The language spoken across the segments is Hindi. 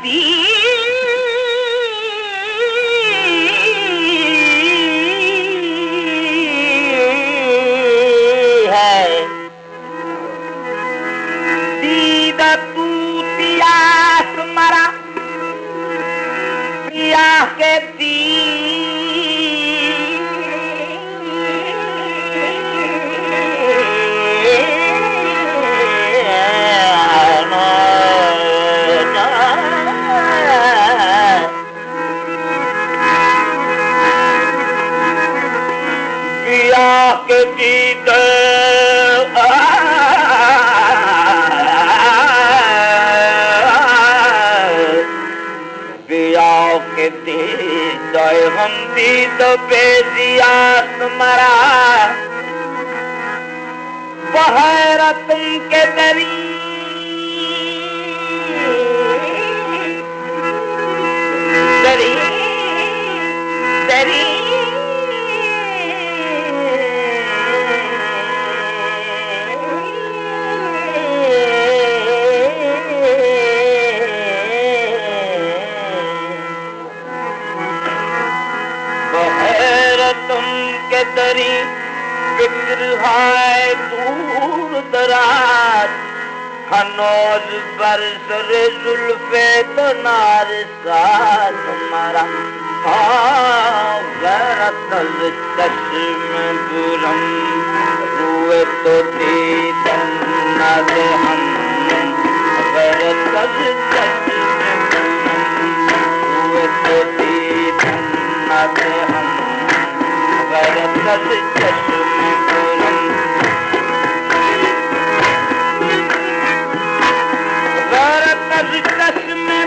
दी है दीद तूतिया मरा पिया के दी के गीत बिया के दीद हम दीद बेजिया तुम्हारा बहर तुम के दरी दरी दरी तुम के दरी फिक्र है दूर दराज हनोज बरसर जुल्फे तो नार सा तुम्हारा गरतल चश्म बुरम रुए तो दीदन न दे हम गरतल चश्म रुए तो दीदन न दे हम गरतल चश्म बुरम गरतल चश्म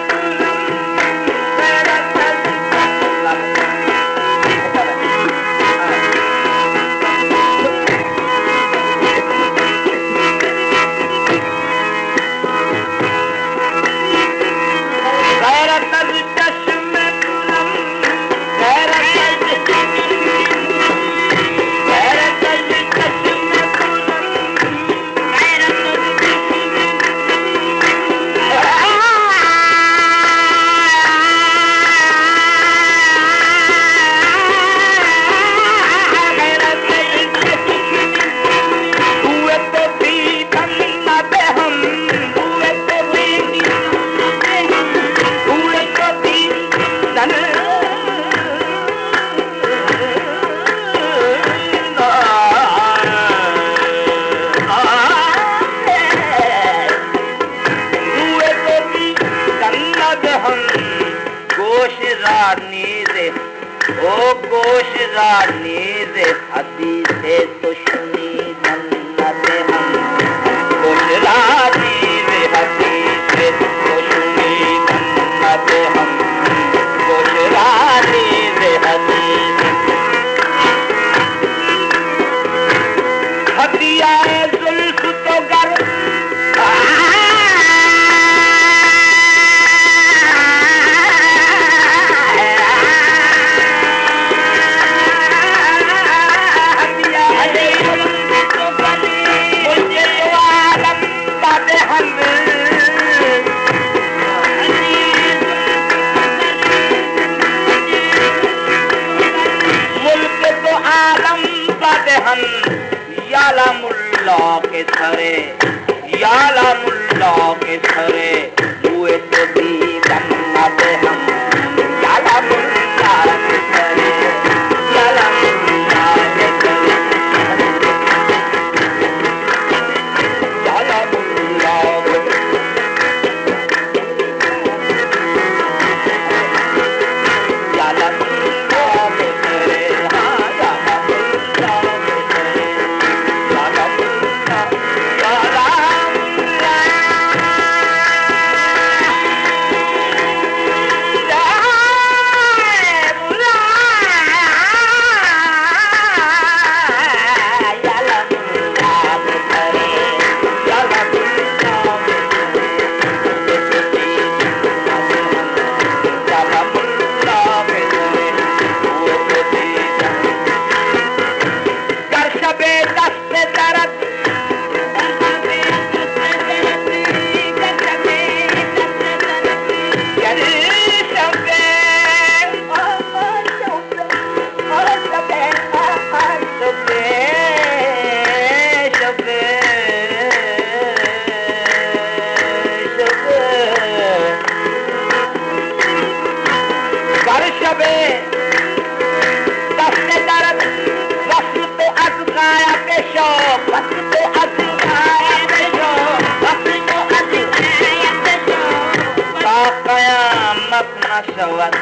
न शवत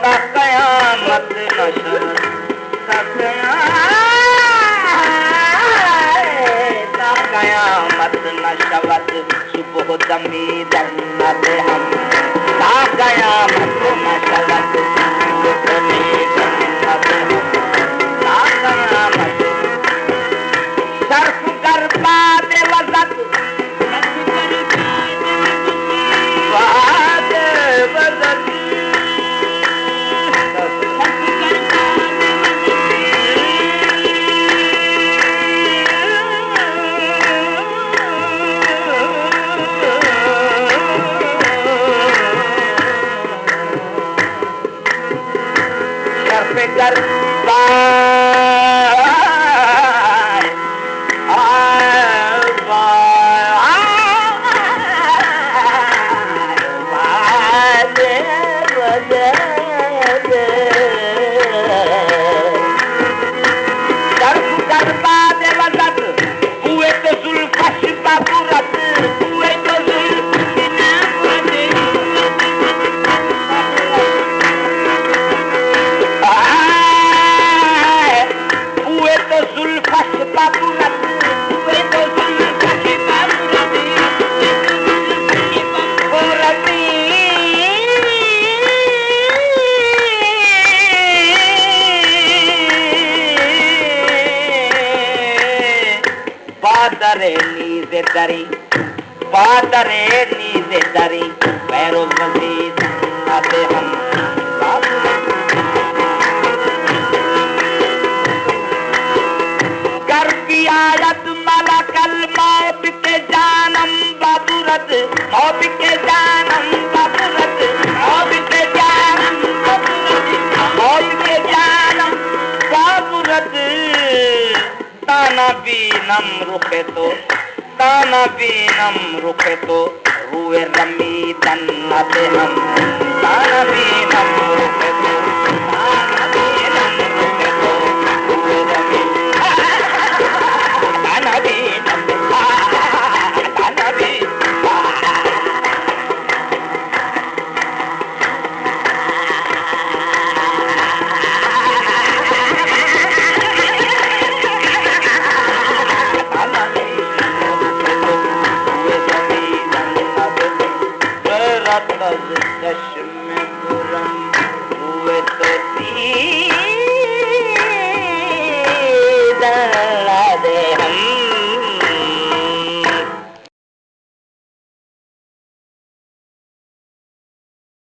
ता कयामत न शवत ता कयामत न शवत सुबह दमी जन्नत हम ता कयामत न शवत सुबह दमी जन्नत हम ता कयामत सर्फ कर बाद वज़त बाद वज़त सर्फ कर बादरे नीज़े दरी पैरों मज़ीद आते हम कर की आयत मलकल मौत के जानम बाबूरत मौत के जानम बाबूरत मौत के जानम बाबूरत मौत के जानम बाबूरत ताना बीनम रुखे तो ताना बीनम रुखे तो रुए रमी तन्नते हम ताना बीनम